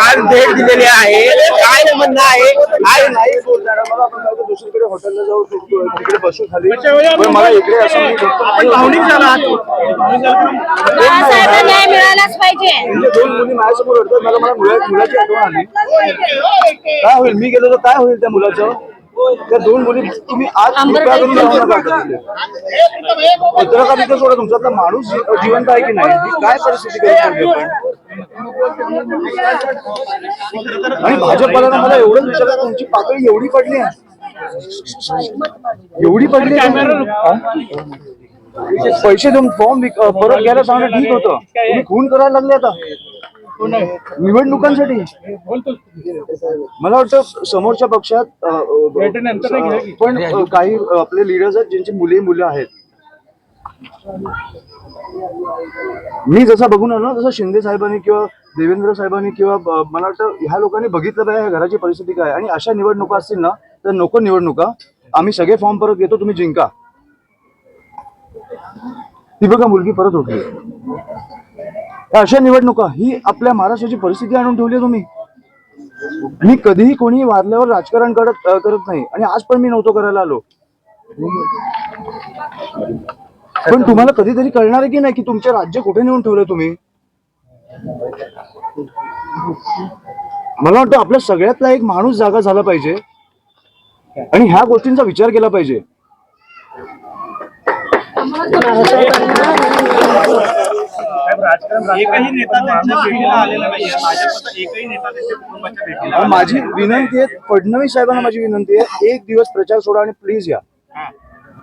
आज भेट दिलेली आहे, काय म्हणणं आहे? काय नाही बोलणार मला, आपण दुसरीकडे हॉटेलला जाऊ, तिकडे बसू खाली, मला इकडे असं भावनिक झाला. न्याय मिळालाच पाहिजे. दोन मुली माझ्यासमोर रडतात, मला मुलाची आठवण आली. काय होईल, मी गेलो तर काय होईल त्या मुलाचं? त्या दोन मुली तुम्ही आज पत्रकार इथे सोडा, तुमचा माणूस जिवंत आहे की नाही, काय परिस्थिती करू आणि भाजपला मला एवढंच विचारलं, तुमची पातळी एवढी पडली आहे, एवढी पडली, पैसे देऊन फॉर्म परत घ्यायला सांगणं ठीक होतं, तुम्ही खून करायला लागले आता निवडणुकांसाठी. मला वाटतं समोरच्या पक्षात पण काही आपले लिडर्स आहेत ज्यांची मुलं आहेत. मी जसा बघून आलो तसं शिंदे साहेबांनी किंवा देवेंद्र साहेबांनी किंवा मला वाटतं ह्या लोकांनी बघितलं पाहिजे ह्या घराची परिस्थिती काय, आणि अशा निवडणुका असतील ना तर नको निवडणुका, आम्ही सगळे फॉर्म परत घेतो, तुम्ही जिंका. ती बघा मुलगी परत उठली. अशा निवडणुका ही आपल्या महाराष्ट्राची परिस्थिती आणून ठेवली आहे तुम्ही. मी कधीही कोणी वारल्यावर राजकारण करत नाही, आणि आज पण मी नव्हतो करायला आलो. पण तुम्हाला कधीतरी कळणार आहे की नाही की तुमचे राज्य कुठे नेऊन ठेवलंय तुम्ही. मला वाटतं आपल्या सगळ्यातला एक माणूस जागा झाला पाहिजे आणि ह्या गोष्टींचा विचार केला पाहिजे. माझी विनंती आहे, फडणवीस साहेबांना माझी विनंती आहे, एक दिवस प्रचार सोडा आणि प्लीज या.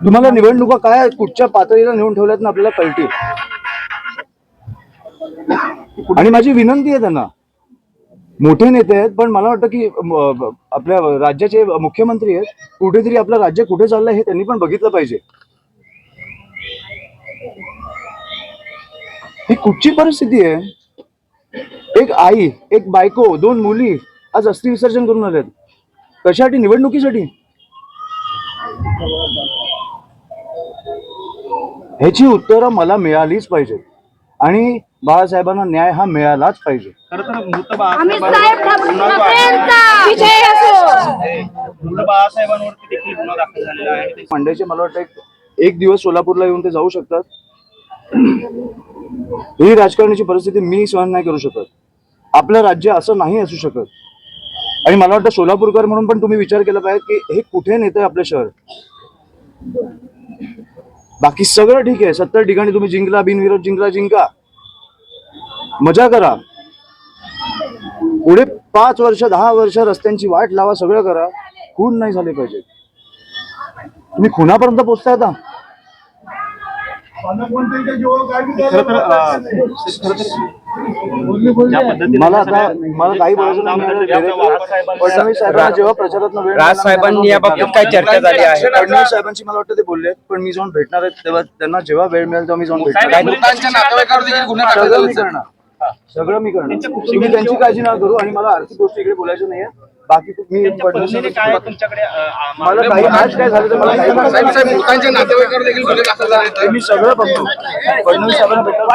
तुम्हाला निवडणुका काय कुठच्या पातळीला नेऊन ठेवल्यात ना आपल्याला कळतील. आणि माझी विनंती आहे त्यांना, मोठे नेते आहेत पण मला वाटतं की आपल्या राज्याचे मुख्यमंत्री आहेत, कुठेतरी आपलं राज्य कुठे चाललंय हे त्यांनी पण बघितलं पाहिजे. ही कुठची परिस्थिती आहे? एक आई, एक बायको, दोन मुली आज अस्थि विसर्जन करून आलेत. कशासाठी? निवडणुकीसाठी. ह्याची उत्तरं मला मिळालीच पाहिजेत आणि बाळासाहेबांना न्याय हा मिळालाच पाहिजे. मंडईचे मला वाटतं एक दिवस सोलापूरला येऊन ते जाऊ शकतात. ही राजकारणाची परिस्थिती मी सहन नाही करू शकत. आपलं राज्य असं नाही असू शकत. आणि मला वाटतं सोलापूरकर म्हणून पण तुम्ही विचार केला पाहिजे की हे कुठे नेतंय आपलं शहर. बाकी सगळं ठीक आहे, 70 ठिकाणी तुम्ही जिंकला, बिनविरोध जिंका, मजा करा. पुढे 5 वर्ष 10 वर्ष रस्त्यांची वाट लावा, सगळं करा. खून नाही झाले पाहिजे. तुम्ही खुनापर्यंत पोहोचताय आता. मला काही बोलायचं नाही. फडणवीस साहेबांना जेव्हा प्रचारात राज साहेबांनी या बाबतीत काय चर्चा झाली आहे? फडणवीस साहेबांची मला वाटतं ते बोलले, पण मी जाऊन भेटणार आहे तेव्हा त्यांना जेव्हा वेळ मिळेल तेव्हा मी जाऊन सगळं मी करणार. तुम्ही त्यांची काळजी नका करू आणि मला आर्थिक गोष्टी इकडे बोलायचं नाहीये. बाकी मी मला काही आज काय झालं तर मला मी सगळं बघतो. फडणवीस साहेबांना भेटणार.